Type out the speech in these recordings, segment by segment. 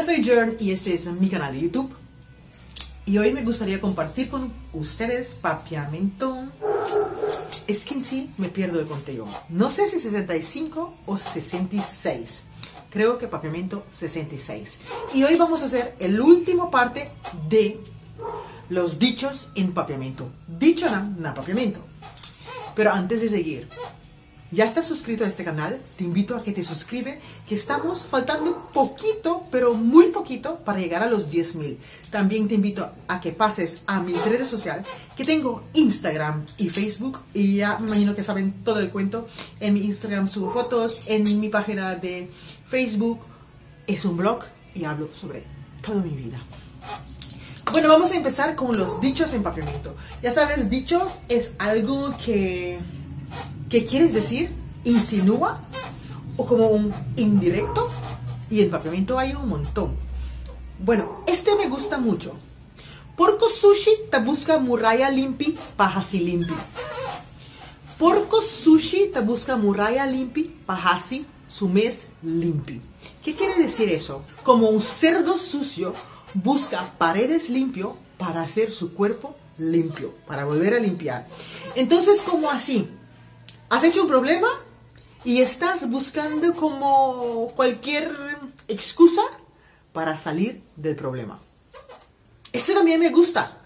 soy Jern y este es mi canal de YouTube. Y hoy me gustaría compartir con ustedes papiamento. Es que en sí me pierdo el conteo. No sé si 65 o 66. Creo que papiamento 66. Y hoy vamos a hacer el último parte de los dichos en papiamento. Dicho na papiamento. Pero antes de seguir, ¿ya estás suscrito a este canal? Te invito a que te suscribas, que estamos faltando poquito, pero muy poquito, para llegar a los 10.000. También te invito a que pases a mis redes sociales, que tengo Instagram y Facebook, y ya me imagino que saben todo el cuento. En mi Instagram subo fotos, en mi página de Facebook es un blog y hablo sobre toda mi vida. Bueno, vamos a empezar con los dichos en papiamento. Ya sabes, dichos es algo que quieres decir, insinúa, o como un indirecto, y en papiamento hay un montón. Bueno, este me gusta mucho. Porco sushi te busca muralla limpi, pajasi limpi. Porco sushi te busca muralla limpi, pajasi su mes limpi. ¿Qué quiere decir eso? Como un cerdo sucio busca paredes limpio para hacer su cuerpo limpio, para volver a limpiar. Entonces, como así, has hecho un problema y estás buscando como cualquier excusa para salir del problema. Este también me gusta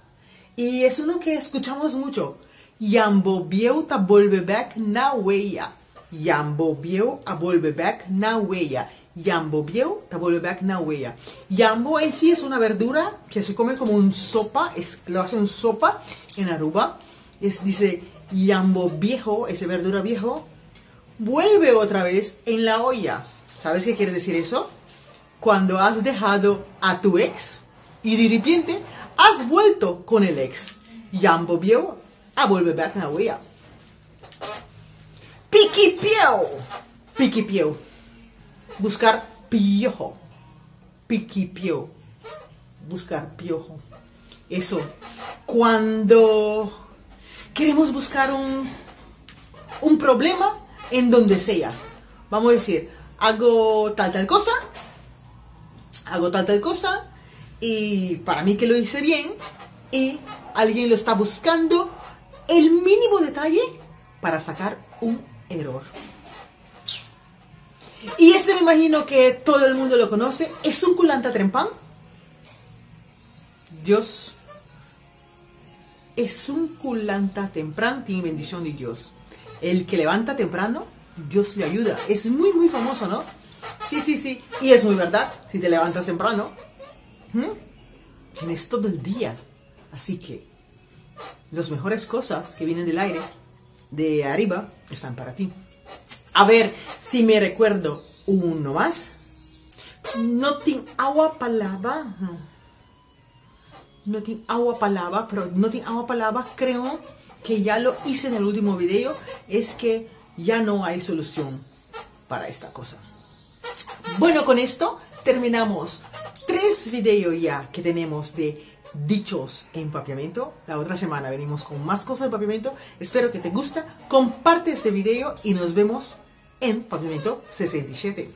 y es uno que escuchamos mucho. Yambo bieu ta volve back na huella. Yambo bieu a volve back na huella. Yambo bieu ta volve back na huella. Yambo en sí es una verdura que se come como un sopa, lo hacen sopa en Aruba. Dice Yambo viejo, ese verdura viejo, vuelve otra vez en la olla. ¿Sabes qué quiere decir eso? Cuando has dejado a tu ex y de repente has vuelto con el ex. Yambo viejo a volver back na olla. Piquipieo. Piquipieo. Buscar piojo. Piquipieo. Buscar piojo. Eso. Cuando queremos buscar un problema en donde sea. Vamos a decir, hago tal cosa, y para mí que lo hice bien, y alguien lo está buscando el mínimo detalle para sacar un error. Y este me imagino que todo el mundo lo conoce. Es un culanta trempán. Dios. Es un culanta temprano, tiene bendición de Dios. El que levanta temprano, Dios le ayuda. Es muy, muy famoso, ¿no? Sí. Y es muy verdad. Si te levantas temprano, tienes todo el día. Así que las mejores cosas que vienen del aire, de arriba, están para ti. A ver si me recuerdo uno más. No tengo agua palabra. No tengo agua palabra, pero no tengo agua palabra, creo que ya lo hice en el último video. Es que ya no hay solución para esta cosa. Bueno, con esto terminamos 3 videos ya que tenemos de dichos en papiamento. La otra semana venimos con más cosas de papiamento. Espero que te guste. Comparte este video y nos vemos en papiamento 67.